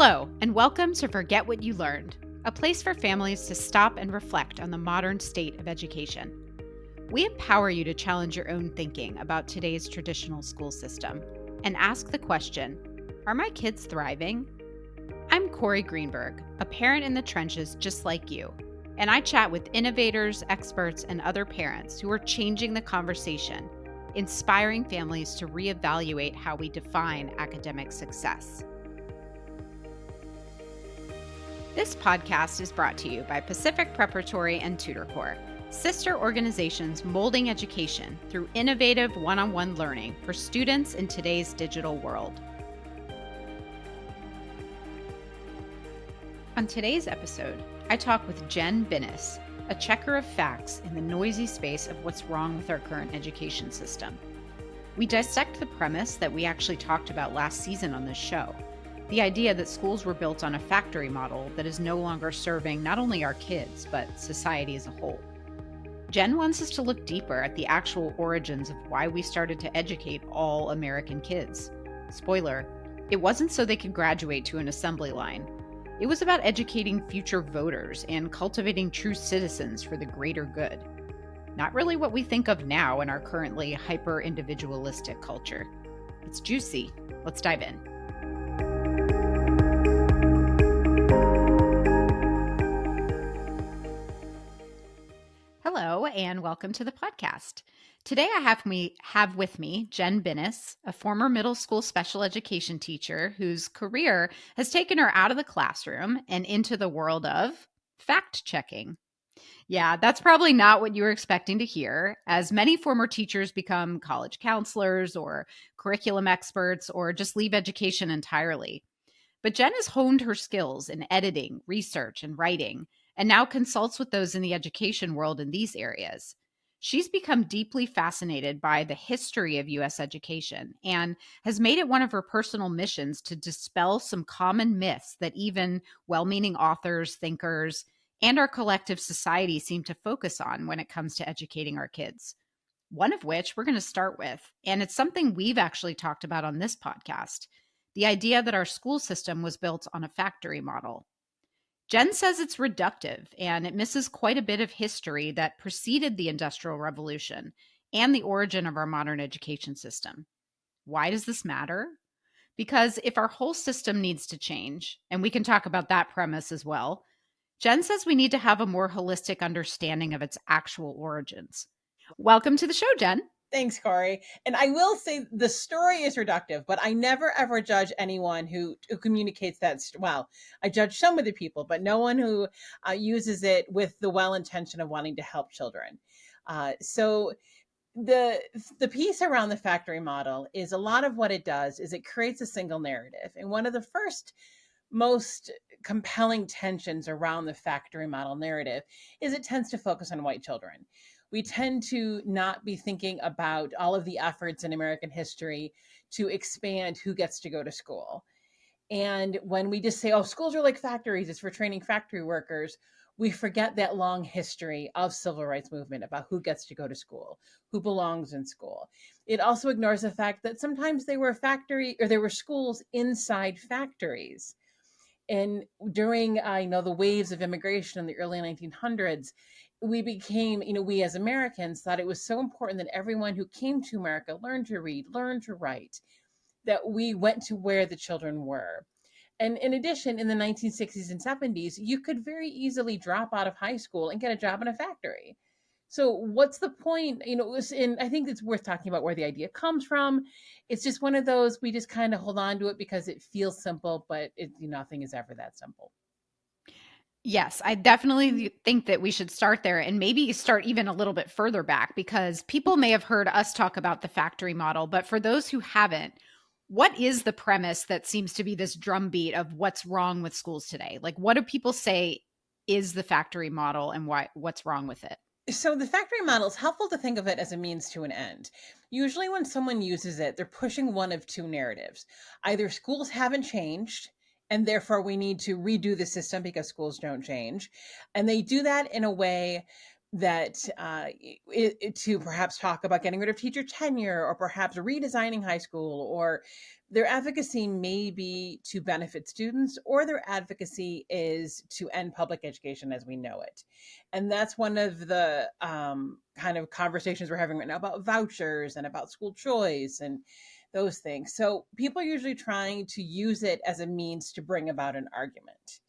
Hello, and welcome to Forget What You Learned, a place for families to stop and reflect on the modern state of education. We empower you to challenge your own thinking about today's traditional school system and ask the question, are my kids thriving? I'm Corey Greenberg, a parent in the trenches just like you, and I chat with innovators, experts, and other parents who are changing the conversation, inspiring families to reevaluate how we define academic success. This podcast is brought to you by Pacific Preparatory and Tutor Corps, sister organizations molding education through innovative one-on-one learning for students in today's digital world. On today's episode, I talk with Jenn Binis, a checker of facts in the noisy space of what's wrong with our current education system. We dissect the premise that we actually talked about last season on this show. The idea that schools were built on a factory model that is no longer serving not only our kids, but society as a whole. Jenn wants us to look deeper at the actual origins of why we started to educate all American kids. Spoiler, it wasn't so they could graduate to an assembly line. It was about educating future voters and cultivating true citizens for the greater good. Not really what we think of now in our currently hyper-individualistic culture. It's juicy. Let's dive in. Hello, and welcome to the podcast. Today I have with me Jenn Binis, a former middle school special education teacher whose career has taken her out of the classroom and into the world of fact-checking. Yeah, that's probably not what you were expecting to hear, as many former teachers become college counselors or curriculum experts or just leave education entirely. But Jenn has honed her skills in editing, research, and writing, and now consults with those in the education world in these areas. She's become deeply fascinated by the history of U.S. education and has made it one of her personal missions to dispel some common myths that even well-meaning authors, thinkers, and our collective society seem to focus on when it comes to educating our kids. One of which we're going to start with, and it's something we've actually talked about on this podcast, the idea that our school system was built on a factory model. Jenn says it's reductive and it misses quite a bit of history that preceded the Industrial Revolution and the origin of our modern education system. Why does this matter? Because if our whole system needs to change, and we can talk about that premise as well, Jenn says we need to have a more holistic understanding of its actual origins. Welcome to the show, Jenn. Thanks, Corey. And I will say the story is reductive, but I never ever judge anyone who communicates that. Well, I judge some of the people, but no one who uses it with the well intention of wanting to help children. So the piece around the factory model is a lot of what it does is it creates a single narrative. And one of the first most compelling tensions around the factory model narrative is it tends to focus on white children. We tend to not be thinking about all of the efforts in American history to expand who gets to go to school. And when we just say, oh, schools are like factories, it's for training factory workers, we forget that long history of civil rights movement about who gets to go to school, who belongs in school. It also ignores the fact that sometimes they were there were schools inside factories. And during, the waves of immigration in the early 1900s, we as Americans thought it was so important that everyone who came to America learned to read, learned to write, that we went to where the children were. And in addition, in the 1960s and 70s, you could very easily drop out of high school and get a job in a factory. So what's the point? And I think it's worth talking about where the idea comes from. It's just one of those, we just kind of hold on to it because it feels simple, but nothing is ever that simple. Yes, I definitely think that we should start there and maybe start even a little bit further back because people may have heard us talk about the factory model, but for those who haven't, what is the premise that seems to be this drumbeat of what's wrong with schools today? Like, what do people say is the factory model and what's wrong with it? So the factory model is helpful to think of it as a means to an end. Usually when someone uses it, they're pushing one of two narratives. Either schools haven't changed, and therefore we need to redo the system because schools don't change. And they do that in a way that to perhaps talk about getting rid of teacher tenure, or perhaps redesigning high school, or their advocacy may be to benefit students, or their advocacy is to end public education as we know it. And that's one of the kind of conversations we're having right now about vouchers and about school choice and those things. So people are usually trying to use it as a means to bring about an argument.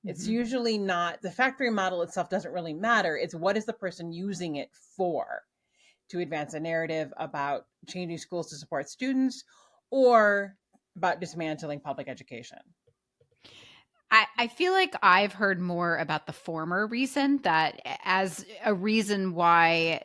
It's Mhm. usually not the factory model itself, doesn't really matter. It's what is the person using it for, to advance a narrative about changing schools to support students, or about dismantling public education. I feel like I've heard more about the former reason, that as a reason why,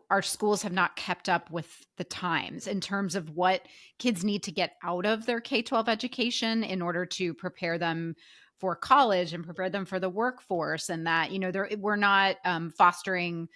our schools have not kept up with the times in terms of what kids need to get out of their K-12 education in order to prepare them for college and prepare them for the workforce. And that, we're not fostering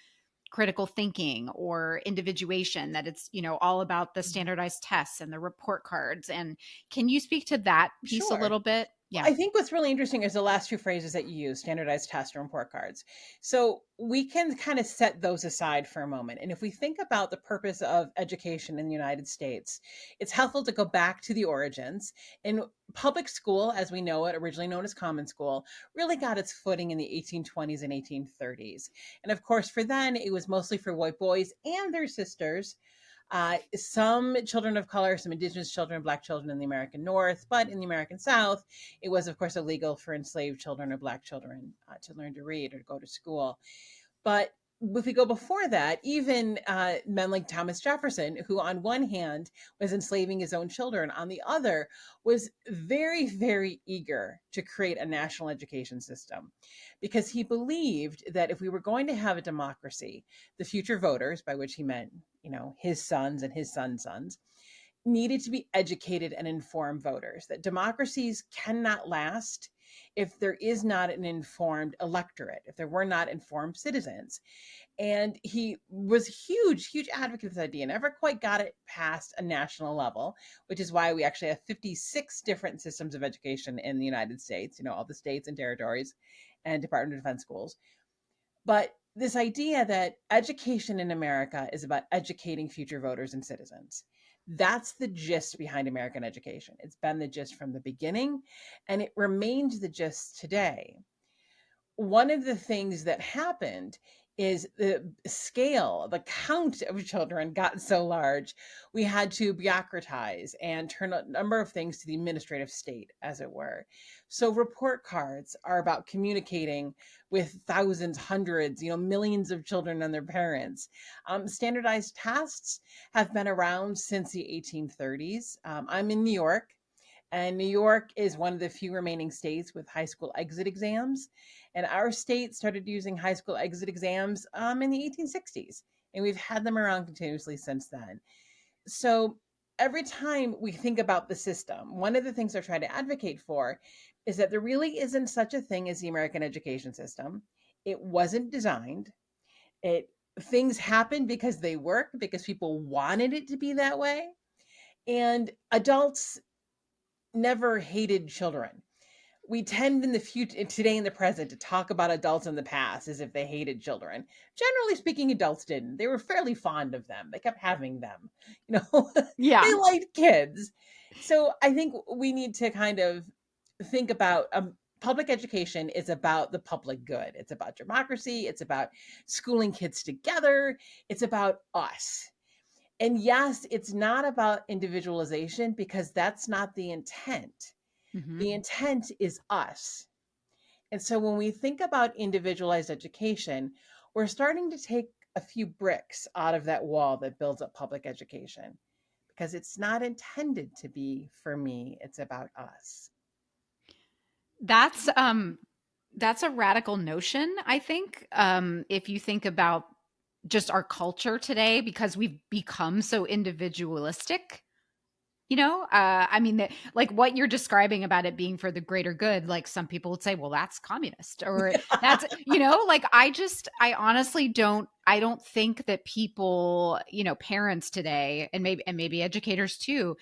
critical thinking or individuation, that it's, all about the standardized tests and the report cards. And can you speak to that piece a Sure. little bit? Well, Yeah. I think what's really interesting is the last two phrases that you use, standardized test and report cards. So we can kind of set those aside for a moment. And if we think about the purpose of education in the United States, it's helpful to go back to the origins. In public school, as we know it, originally known as common school, really got its footing in the 1820s and 1830s. And of course, for then, it was mostly for white boys and their sisters, some children of color, some indigenous children, black children in the American North, but in the American South, it was, of course, illegal for enslaved children or black children to learn to read or to go to school. But if we go before that, even men like Thomas Jefferson, who on one hand was enslaving his own children, on the other was very, very eager to create a national education system, because he believed that if we were going to have a democracy, the future voters, by which he meant, his sons and his sons' sons, needed to be educated and informed voters, that democracies cannot last if there is not an informed electorate, if there were not informed citizens. And he was huge, huge advocate of this idea, never quite got it past a national level, which is why we actually have 56 different systems of education in the United States, all the states and territories and Department of Defense schools. But this idea that education in America is about educating future voters and citizens. That's the gist behind American education. It's been the gist from the beginning, and it remains the gist today. One of the things that happened is the scale, the count of children got so large, we had to bureaucratize and turn a number of things to the administrative state, as it were. So report cards are about communicating with thousands, hundreds, millions of children and their parents. Standardized tests have been around since the 1830s. I'm in New York. And New York is one of the few remaining states with high school exit exams. And our state started using high school exit exams in the 1860s. And we've had them around continuously since then. So every time we think about the system, one of the things I try to advocate for is that there really isn't such a thing as the American education system. It wasn't designed. It Things happen because they work, because people wanted it to be that way. And adults never hated children. We tend in the future, today in the present, to talk about adults in the past as if they hated children. Generally speaking, adults didn't. They were fairly fond of them. They kept having them. They Yeah. liked kids. So I think we need to kind of think about public education is about the public good. It's about democracy. It's about schooling kids together. It's about us. And yes, it's not about individualization, because that's not the intent. Mhm. The intent is us. And so when we think about individualized education, we're starting to take a few bricks out of that wall that builds up public education, because it's not intended to be for me, it's about us. That's that's a radical notion, I think. If you think about just our culture today, because we've become so individualistic. I mean, like what you're describing about it being for the greater good, like some people would say, well, that's communist, or that's, like I honestly I don't think that people, parents today, and maybe educators too,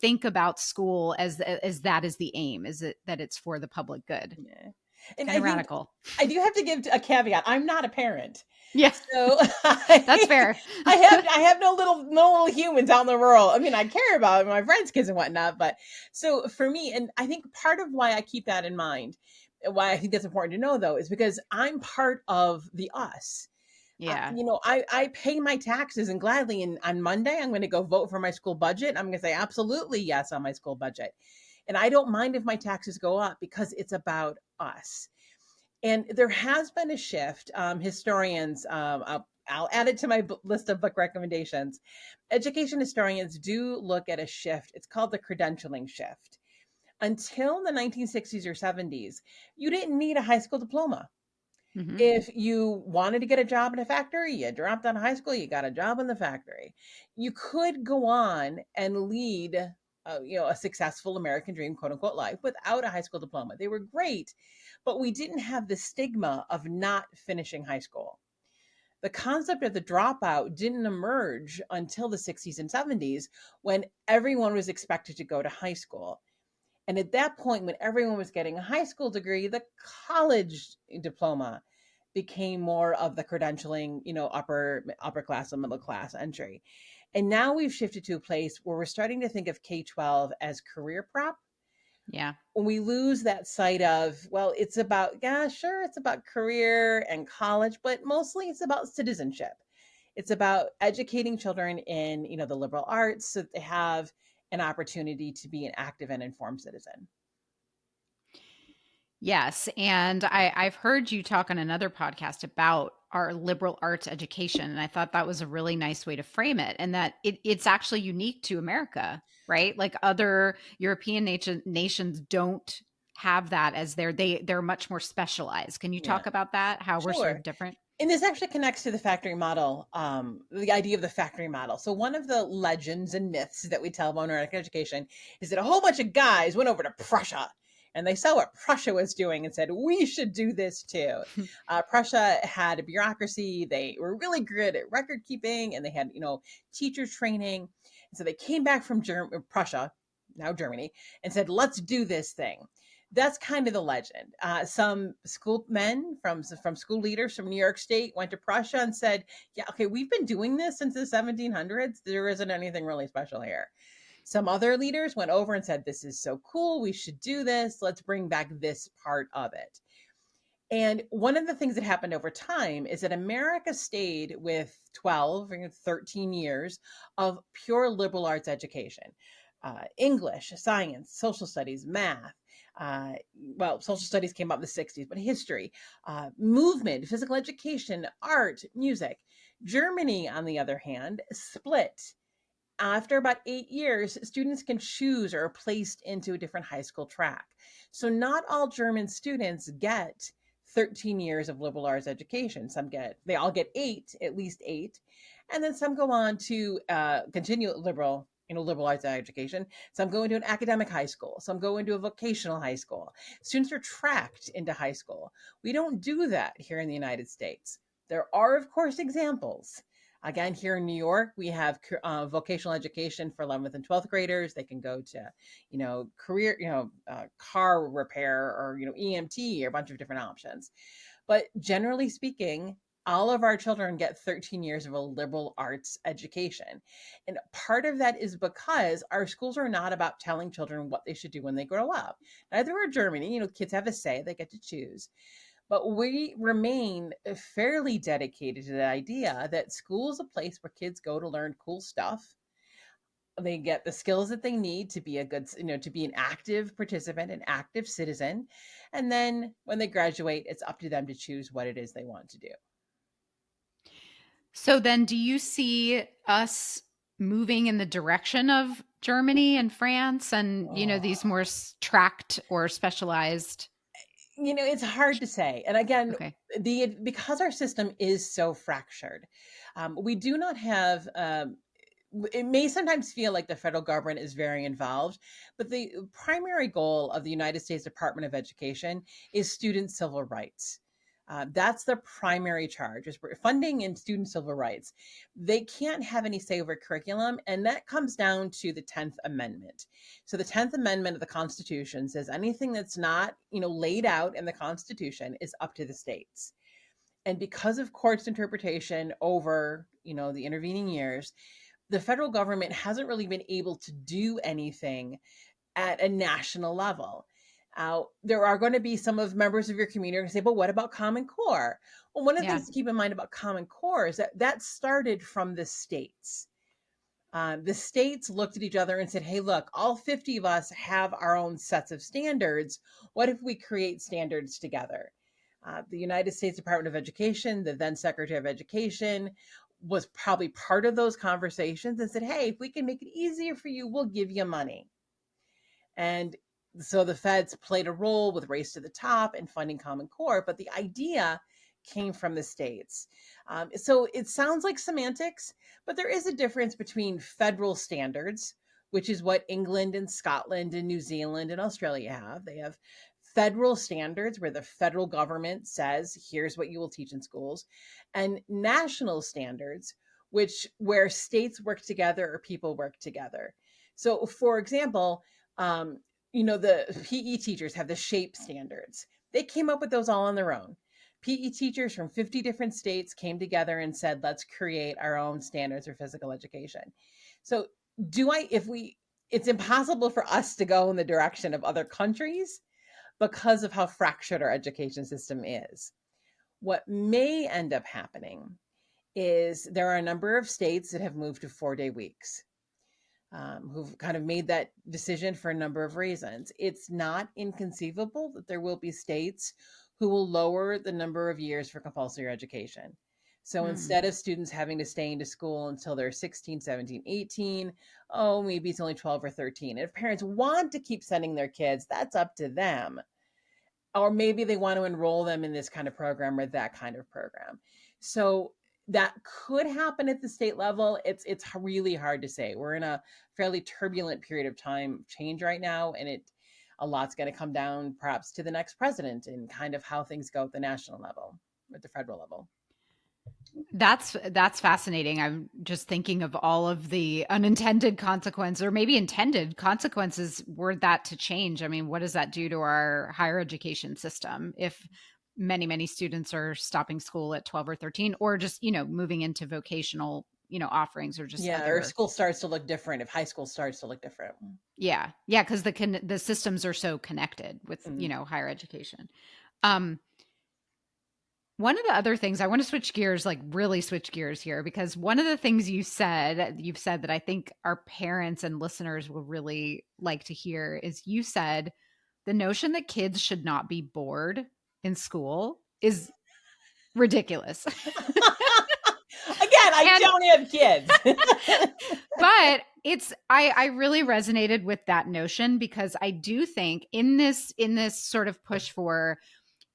think about school as that is the aim, is it that it's for the public good. Yeah. And Kind I of think radical. I do have to give a caveat. I'm not a parent. Yeah, So that's fair. I have no little humans out in the world. I mean, I care about my friends' kids and whatnot, but so for me, and I think part of why I keep that in mind, and why I think that's important to know though, is because I'm part of the us. Yeah. I pay my taxes and gladly. And on Monday, I'm going to go vote for my school budget. I'm going to say absolutely yes on my school budget, and I don't mind if my taxes go up because it's about us. And there has been a shift. Historians, I'll add it to my list of book recommendations. Education historians do look at a shift. It's called the credentialing shift. Until the 1960s or 70s, you didn't need a high school diploma. Hmm. If you wanted to get a job in a factory, you dropped out of high school, you got a job in the factory. You could go on and lead, a successful American dream, quote unquote, life without a high school diploma. They were great, but we didn't have the stigma of not finishing high school. The concept of the dropout didn't emerge until the 60s and 70s when everyone was expected to go to high school. And at that point, when everyone was getting a high school degree, the college diploma became more of the credentialing, upper class and middle class entry. And now we've shifted to a place where we're starting to think of K-12 as career prep. Yeah. When we lose that sight of, well, it's about, yeah, sure, it's about career and college, but mostly it's about citizenship. It's about educating children in, the liberal arts so that they have an opportunity to be an active and informed citizen. Yes, and I've heard you talk on another podcast about our liberal arts education, and I thought that was a really nice way to frame it, and that it's actually unique to America, right? Like other European nations don't have that as they're much more specialized. Can you Yeah, talk about that? How we're sort sure. of different? And this actually connects to the factory model, the idea of the factory model. So one of the legends and myths that we tell about American education is that a whole bunch of guys went over to Prussia and they saw what Prussia was doing and said, we should do this too. Prussia had a bureaucracy. They were really good at record keeping and they had, teacher training. And so they came back from Prussia, now Germany, and said, let's do this thing. That's kind of the legend. Some school men from school leaders from New York State went to Prussia and said, "Yeah, okay, we've been doing this since the 1700s. There isn't anything really special here." Some other leaders went over and said, "This is so cool. We should do this. Let's bring back this part of it." And one of the things that happened over time is that America stayed with 12 or 13 years of pure liberal arts education. English, science, social studies, math. Social studies came up in the 60s, but history, movement, physical education, art, music. Germany, on the other hand, split. After about 8 years, students can choose or are placed into a different high school track. So not all German students get 13 years of liberal arts education. They all get eight, at least eight. And then some go on to continue liberal arts education. Some go into an academic high school. Some go into a vocational high school. Students are tracked into high school. We don't do that here in the United States. There are, of course, examples. Again, here in New York, we have vocational education for 11th and 12th graders. They can go to, career, car repair or, EMT or a bunch of different options. But generally speaking, all of our children get 13 years of a liberal arts education. And part of that is because our schools are not about telling children what they should do when they grow up. Neither are Germany. Kids have a say, they get to choose. But we remain fairly dedicated to the idea that school is a place where kids go to learn cool stuff. They get the skills that they need to be to be an active participant, an active citizen. And then when they graduate, it's up to them to choose what it is they want to do. So then do you see us moving in the direction of Germany and France and, these more tracked or specialized? It's hard to say. And again, Okay. because our system is so fractured, we do not have it may sometimes feel like the federal government is very involved, but the primary goal of the United States Department of Education is student civil rights. That's the primary charge, is funding and student civil rights. They can't have any say over curriculum, and that comes down to the 10th Amendment. So the 10th Amendment of the Constitution says anything that's not, laid out in the Constitution is up to the states. And because of courts' interpretation over, the intervening years, the federal government hasn't really been able to do anything at a national level. There are going to be some of members of your community who say, but what about Common Core? Well, one of the Yeah. things to keep in mind about Common Core is that started from the states. The states looked at each other and said, hey, look, all 50 of us have our own sets of standards. What if we create standards together? The United States Department of Education, the then Secretary of Education, was probably part of those conversations and said, hey, if we can make it easier for you, we'll give you money. And so the feds played a role with Race to the Top and funding Common Core, but the idea came from the states. So it sounds like semantics, but there is a difference between federal standards, which is what England and Scotland and New Zealand and Australia have. They have federal standards where the federal government says, here's what you will teach in schools, and national standards, where states work together or people work together. So, for example, the PE teachers have the shape standards. They came up with those all on their own. PE teachers from 50 different states came together and said, let's create our own standards for physical education. So it's impossible for us to go in the direction of other countries because of how fractured our education system is. What may end up happening is there are a number of states that have moved to 4-day weeks. Who've kind of made that decision for a number of reasons. It's not inconceivable that there will be states who will lower the number of years for compulsory education. So instead of students having to stay into school until they're 16, 17, 18, maybe it's only 12 or 13. And if parents want to keep sending their kids, that's up to them. Or maybe they want to enroll them in this kind of program or that kind of program. So that could happen at the state level. It's really hard to say. We're in a fairly turbulent period of time change right now, and a lot's going to come down perhaps to the next president and kind of how things go at the national level, at the federal level. That's fascinating. I'm just thinking of all of the unintended consequences, or maybe intended consequences, were that to change. I mean, what does that do to our higher education system if many students are stopping school at 12 or 13, or just, moving into vocational, offerings, or just or school starts to look different if high school starts to look different. Yeah, because the systems are so connected with, higher education. One of the other things I want to switch gears, like really switch gears here, because one of the things you've said that I think our parents and listeners will really like to hear is you said the notion that kids should not be bored in school is ridiculous. Again, I don't have kids. But I really resonated with that notion, because I do think in this sort of push for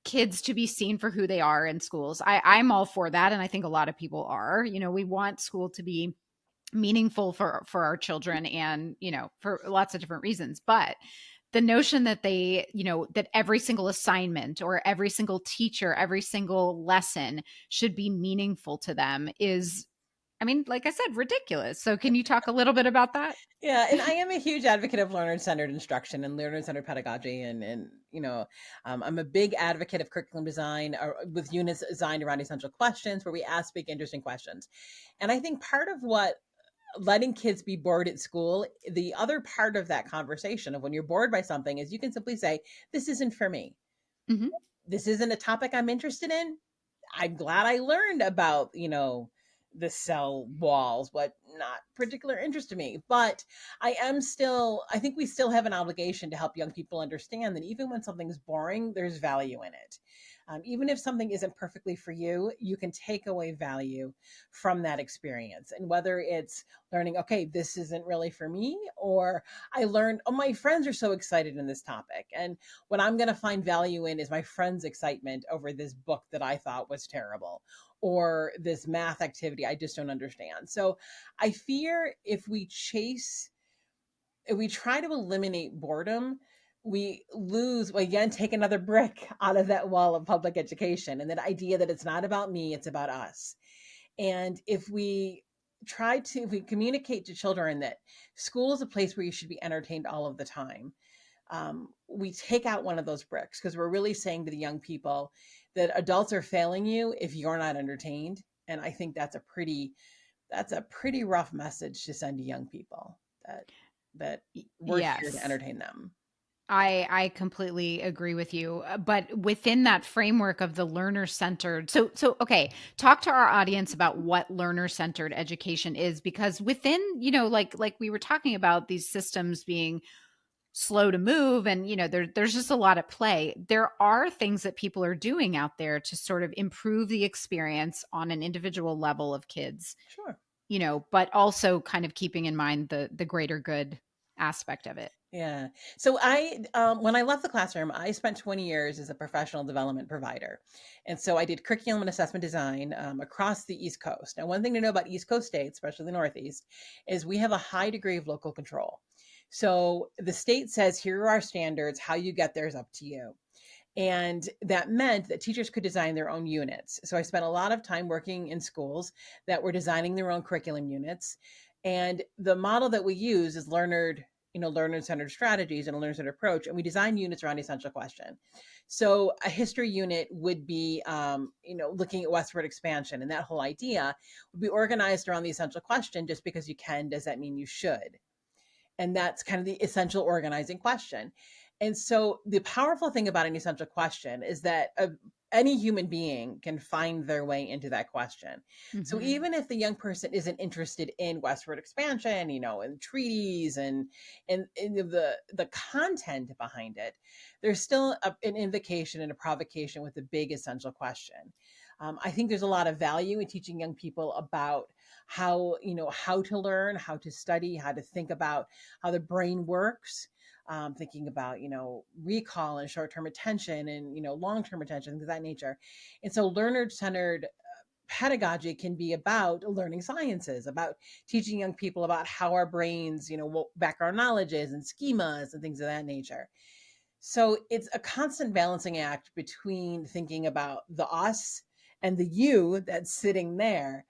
kids to be seen for who they are in schools, I'm all for that, and I think a lot of people are. We want school to be meaningful for our children, and for lots of different reasons. But the notion that that every single assignment or every single teacher, every single lesson should be meaningful to them is, I mean, like I said, ridiculous. So can you talk a little bit about that? Yeah, and I am a huge advocate of learner-centered instruction and learner-centered pedagogy, and I'm a big advocate of curriculum design with units designed around essential questions where we ask big, interesting questions. And I think part of what letting kids be bored at school, the other part of that conversation of when you're bored by something is you can simply say, this isn't for me. Mm-hmm. This isn't a topic I'm interested in. I'm glad I learned about, the cell walls, what not particular interest to me. But I think we still have an obligation to help young people understand that even when something's boring, there's value in it. Even if something isn't perfectly for you, you can take away value from that experience. And whether it's learning, okay, this isn't really for me, or I learned, my friends are so excited in this topic. And what I'm going to find value in is my friends' excitement over this book that I thought was terrible, or this math activity I just don't understand. So I fear if we try to eliminate boredom, we lose, well, again, take another brick out of that wall of public education, and that idea that it's not about me, it's about us. And if we communicate to children that school is a place where you should be entertained all of the time, we take out one of those bricks, because we're really saying to the young people that adults are failing you if you're not entertained. And I think that's a pretty rough message to send to young people, that we're here to Yes. entertain them. I completely agree with you. But within that framework of the learner centered, so okay, talk to our audience about what learner centered education is, because within, like we were talking about these systems being slow to move, and there's just a lot at play. There are things that people are doing out there to sort of improve the experience on an individual level of kids, Sure. but also kind of keeping in mind the greater good aspect of it. Yeah. So when I left the classroom, I spent 20 years as a professional development provider. And so I did curriculum and assessment design across the East Coast. Now, one thing to know about East Coast states, especially the Northeast, is we have a high degree of local control. So the state says, here are our standards, how you get there is up to you. And that meant that teachers could design their own units. So I spent a lot of time working in schools that were designing their own curriculum units. And the model that we use is learner-centered strategies and a learner-centered approach. And we design units around the essential question. So a history unit would be, looking at westward expansion. And that whole idea would be organized around the essential question. Just because you can, does that mean you should? And that's kind of the essential organizing question. And so the powerful thing about an essential question is that any human being can find their way into that question. So Hmm. even if the young person isn't interested in westward expansion, and treaties and the content behind it, there's still an invocation and a provocation with the big essential question. I think there's a lot of value in teaching young people about how to learn, how to study, how to think about how the brain works, thinking about, recall and short-term attention and, long-term attention, things of that nature. And so learner-centered pedagogy can be about learning sciences, about teaching young people about how our brains, what background knowledge is and schemas and things of that nature. So it's a constant balancing act between thinking about the us and the you that's sitting there.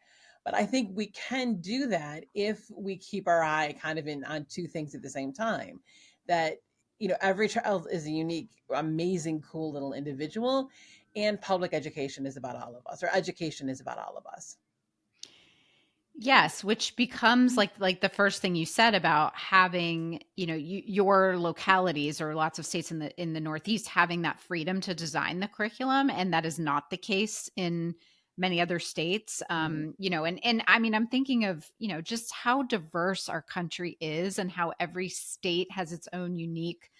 But I think we can do that if we keep our eye kind of in on two things at the same time. That, every child is a unique, amazing, cool little individual, and public education is about all of us, or education is about all of us. Yes, which becomes like the first thing you said about having, your localities or lots of states in the Northeast having that freedom to design the curriculum, and that is not the case in many other states. Mhm. And I mean, I'm thinking of, just how diverse our country is and how every state has its own unique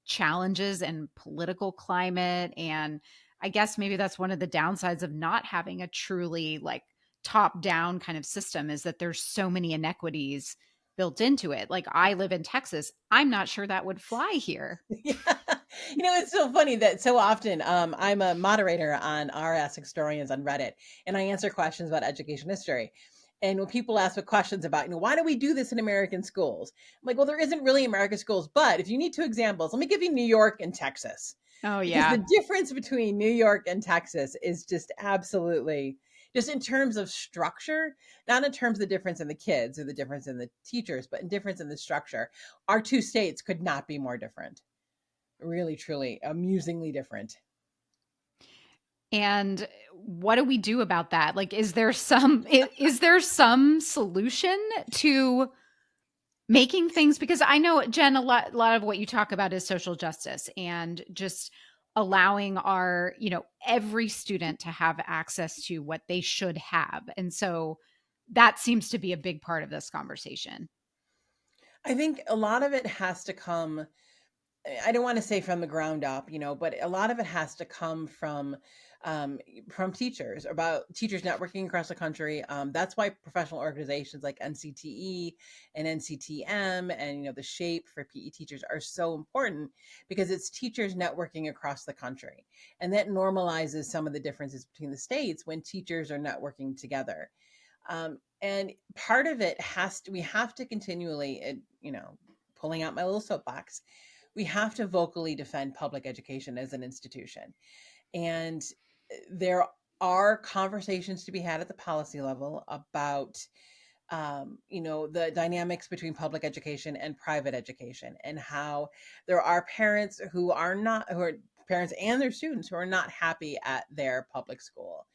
challenges and political climate. And I guess maybe that's one of the downsides of not having a truly like top down kind of system, is that there's so many inequities built into it. Like, I live in Texas. I'm not sure that would fly here. Yeah. It's so funny that so often I'm a moderator on r Ask Historians on Reddit, and I answer questions about education history. And when people ask me questions about, why do we do this in American schools? I'm like, well, there isn't really American schools, but if you need two examples, let me give you New York and Texas. Oh, Because yeah. the difference between New York and Texas is just absolutely, just in terms of structure, not in terms of the difference in the kids or the difference in the teachers, but in difference in the structure. Our two states could not be more different. Really, truly, amusingly different. And what do we do about that? Like, is there some solution to making things, because I know, Jen, a lot of what you talk about is social justice and just allowing our, every student to have access to what they should have. And so that seems to be a big part of this conversation. I think a lot of it has to come, I don't want to say from the ground up, but a lot of it has to come from teachers, about teachers networking across the country. That's why professional organizations like NCTE and NCTM and the Shape for PE teachers are so important, because it's teachers networking across the country, and that normalizes some of the differences between the states when teachers are networking together. And part of it we have to continually, pulling out my little soapbox, we have to vocally defend public education as an institution. And there are conversations to be had at the policy level about the dynamics between public education and private education, and how there are parents who are parents and their students who are not happy at their public school.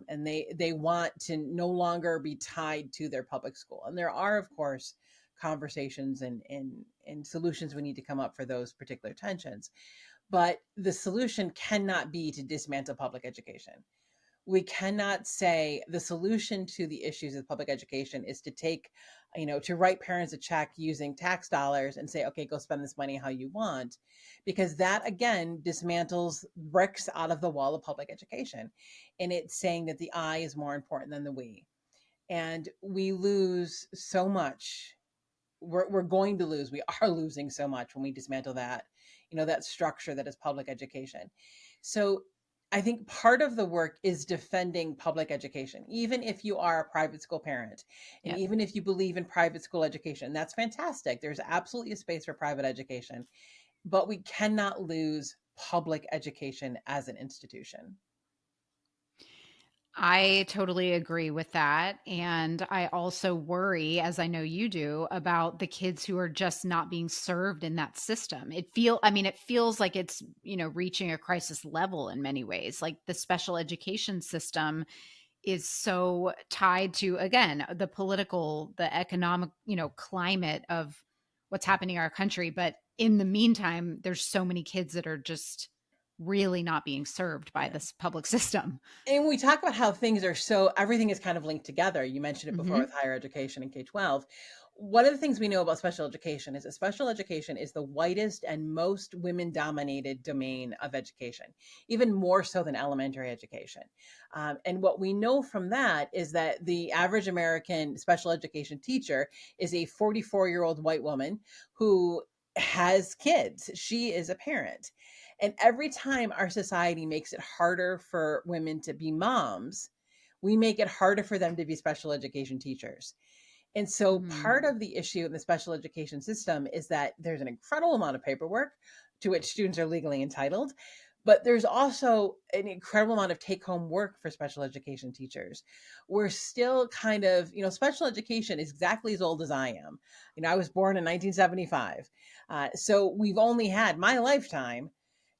And they want to no longer be tied to their public school. And there are, of course, conversations and solutions we need to come up for those particular tensions. But the solution cannot be to dismantle public education. We cannot say the solution to the issues of public education is to to write parents a check using tax dollars and say, okay, go spend this money how you want, because that again dismantles bricks out of the wall of public education. And it's saying that the I is more important than the we. And we lose so much. We're going to lose. We are losing so much when we dismantle that structure that is public education. So I think part of the work is defending public education, even if you are a private school parent, and Yeah. even if you believe in private school education. That's fantastic. There's absolutely a space for private education, but we cannot lose public education as an institution. I totally agree with that. And I also worry, as I know you do, about the kids who are just not being served in that system. It feels like it's, reaching a crisis level in many ways. Like the special education system is so tied to, again, the economic, climate of what's happening in our country. But in the meantime, there's so many kids that are just really not being served by Yeah. this public system. And we talk about how everything is kind of linked together. You mentioned it before Hmm. with higher education and K-12. One of the things we know about special education is that special education is the whitest and most women dominated domain of education, even more so than elementary education. And what we know from that is that the average American special education teacher is a 44-year-old white woman who has kids. She is a parent. And every time our society makes it harder for women to be moms, we make it harder for them to be special education teachers. And so part Mhm. of the issue in the special education system is that there's an incredible amount of paperwork to which students are legally entitled, but there's also an incredible amount of take home work for special education teachers. We're still kind of, special education is exactly as old as I am. I was born in 1975. So we've only had my lifetime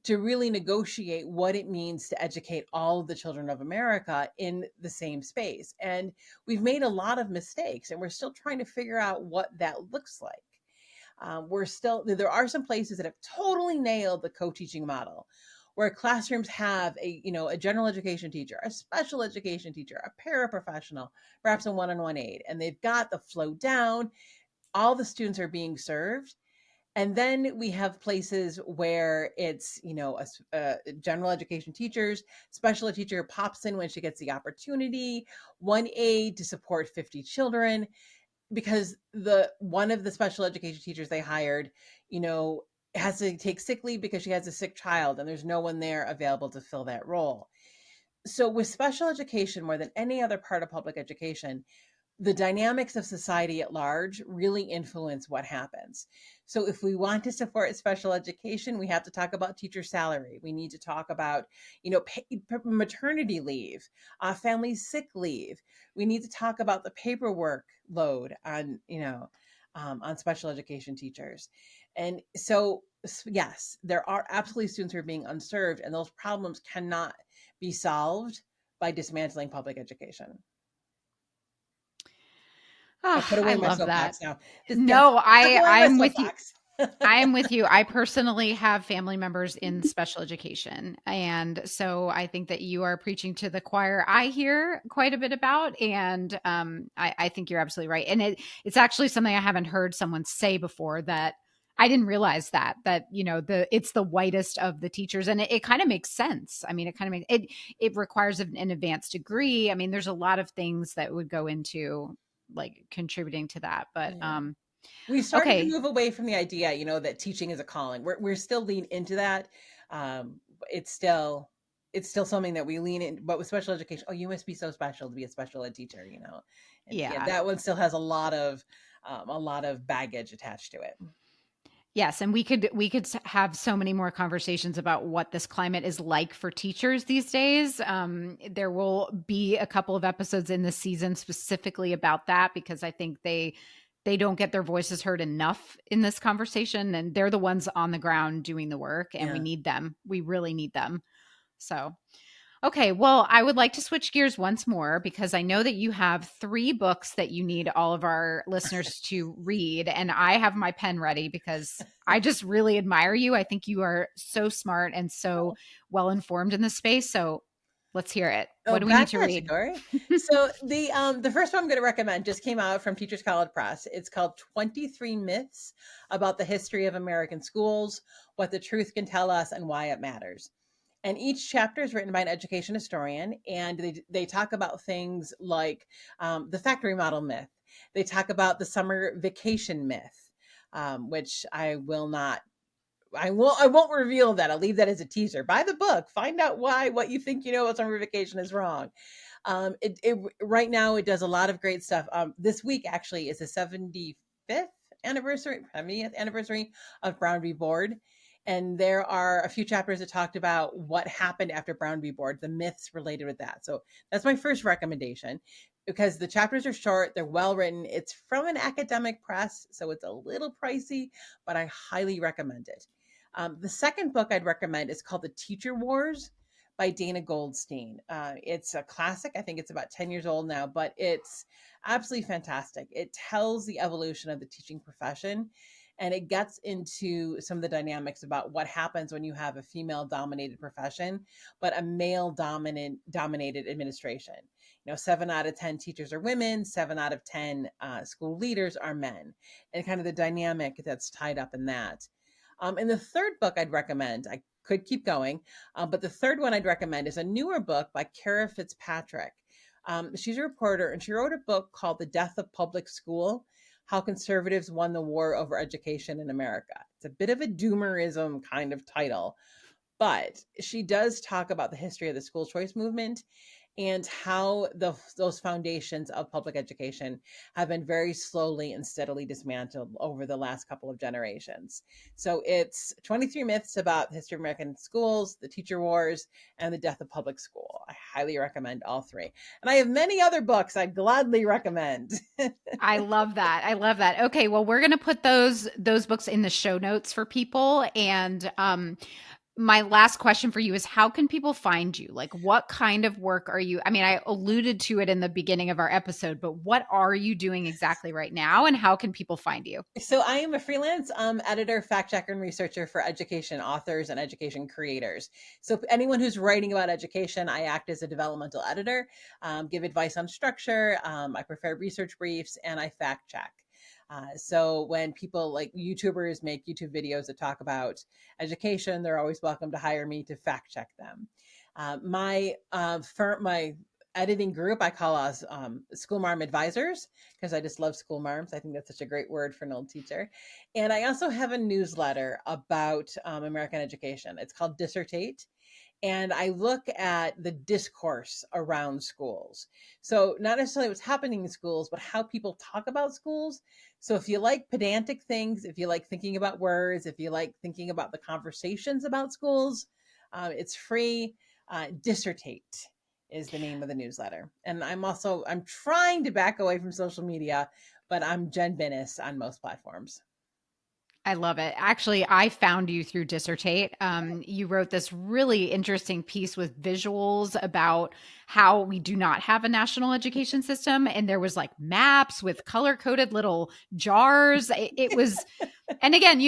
to really negotiate what it means to educate all of the children of America in the same space. And we've made a lot of mistakes, and we're still trying to figure out what that looks like. There are some places that have totally nailed the co-teaching model, where classrooms have a general education teacher, a special education teacher, a paraprofessional, perhaps a one-on-one aide, and they've got the flow down. All the students are being served. And then we have places where it's, a general education teachers, special ed teacher pops in when she gets the opportunity, one aide to support 50 children, because one of the special education teachers they hired, has to take sick leave because she has a sick child and there's no one there available to fill that role. So with special education, more than any other part of public education, the dynamics of society at large really influence what happens. So if we want to support special education, we have to talk about teacher salary. We need to talk about, paid maternity leave, family sick leave. We need to talk about the paperwork load on special education teachers. And so, yes, there are absolutely students who are being unserved, and those problems cannot be solved by dismantling public education. I put Ah, I away my love that. soapbox now. Yes, No, I I put away my I'm with you. soapbox. I am with you. I personally have family members in special education. And so I think that you are preaching to the choir I hear quite a bit about. And I think you're absolutely right. And it's actually something I haven't heard someone say before, that I didn't realize that, it's the whitest of the teachers. And it kind of makes sense. I mean, it kind of it requires an advanced degree. I mean, there's a lot of things that would go into like contributing to that. But Yeah. We started to okay. move away from the idea, that teaching is a calling. We're still lean into that. It's still something that we lean in, but with special education, oh, you must be so special to be a special ed teacher. And yeah, Yeah. that one still has a lot of baggage attached to it. Yes, and we could have so many more conversations about what this climate is like for teachers these days. There will be a couple of episodes in this season specifically about that because I think they don't get their voices heard enough in this conversation, and they're the ones on the ground doing the work, and we Yeah. need them. We really need them. So okay, well, I would like to switch gears once more because I know that you have 3 books that you need all of our listeners to read, and I have my pen ready because I just really admire you. I think you are so smart and so well informed in this space. So let's hear it. What Oh, do we need back to at you, read? Corey. So the first one I'm going to recommend just came out from Teachers College Press. It's called 23 Myths About the History of American Schools, What the Truth Can Tell Us, and Why It Matters. And each chapter is written by an education historian, and they talk about things like the factory model myth. They talk about the summer vacation myth, which I won't reveal that. I'll leave that as a teaser. Buy the book. Find out why what you think you know about summer vacation is wrong. It right now it does a lot of great stuff. This week actually is the 75th anniversary, 70th anniversary of Brown v. Board. And there are a few chapters that talked about what happened after Brown v. Board, the myths related with that. So that's my first recommendation because the chapters are short, they're well written. It's from an academic press, so it's a little pricey, but I highly recommend it. The second book I'd recommend is called The Teacher Wars by Dana Goldstein. It's a classic. I think it's about 10 years old now, but it's absolutely fantastic. It tells the evolution of the teaching profession and it gets into some of the dynamics about what happens when you have a female dominated profession, but a male dominated administration. 7 out of 10 teachers are women, 7 out of 10 school leaders are men, and kind of the dynamic that's tied up in that. And the third book I'd recommend, I could keep going, but the third one I'd recommend is a newer book by Kara Fitzpatrick. She's a reporter and she wrote a book called The Death of Public School: How Conservatives Won the War Over Education in America. It's a bit of a doomerism kind of title, but she does talk about the history of the school choice movement and how those foundations of public education have been very slowly and steadily dismantled over the last couple of generations. So it's 23 myths about the history of American schools, the teacher wars, and the death of public school. I highly recommend all 3. And I have many other books I'd gladly recommend. I love that. I love that. Okay, well, we're going to put those books in the show notes for people and my last question for you is how can people find you? Like what kind of work are you? I mean, I alluded to it in the beginning of our episode, but what are you doing exactly right now and how can people find you? So I am a freelance editor, fact checker, and researcher for education authors and education creators. So anyone who's writing about education, I act as a developmental editor, give advice on structure. I prepare research briefs and I fact check. So when people like YouTubers make YouTube videos that talk about education, they're always welcome to hire me to fact check them. My editing group I call us school marm advisors because I just love school marms. I think that's such a great word for an old teacher. And I also have a newsletter about American education. It's called Dissertate. And I look at the discourse around schools. So not necessarily what's happening in schools, but how people talk about schools. So if you like pedantic things, if you like thinking about words, if you like thinking about the conversations about schools, it's free. Dissertate is the name of the newsletter. And I'm trying to back away from social media, but I'm Jenn Binis on most platforms. I love it. Actually, I found you through Dissertate. You wrote this really interesting piece with visuals about how we do not have a national education system. And there was like maps with color coded little jars. It was, and again,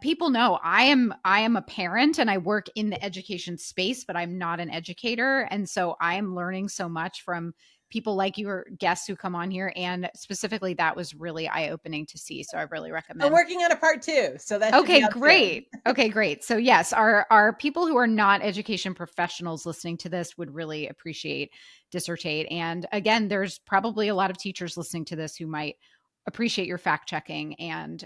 people know I am a parent and I work in the education space, but I'm not an educator. And so I am learning so much from people like your guests who come on here. And specifically, that was really eye opening to see. So I really recommend. I'm working on a part 2, so that should be Okay, out great. soon. Okay, great. So yes, our people who are not education professionals listening to this would really appreciate Dissertate. And again, there's probably a lot of teachers listening to this who might appreciate your fact checking. And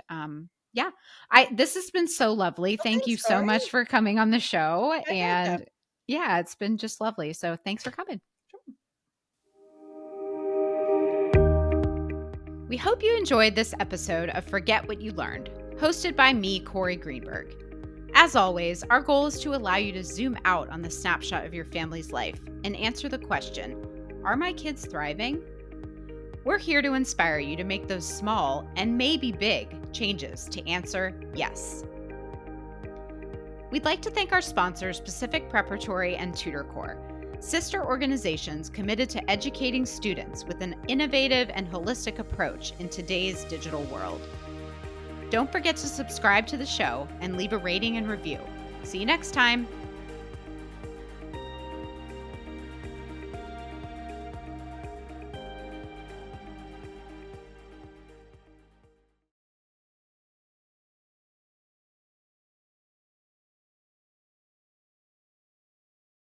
yeah, I this has been so lovely. Well, Thank you thanks, so Corey. much for coming on the show. My And pleasure. yeah, it's been just lovely. So thanks for coming. We hope you enjoyed this episode of Forget What You Learned. hosted by me, Corey Greenberg. As always, our goal is to allow you to zoom out on the snapshot of your family's life and answer the question, are my kids thriving? We're here to inspire you to make those small and maybe big changes to answer yes. We'd like to thank our sponsors, Pacific Preparatory and Tutor Corps, sister organizations committed to educating students with an innovative and holistic approach in today's digital world. Don't forget to subscribe to the show and leave a rating and review. See you next time.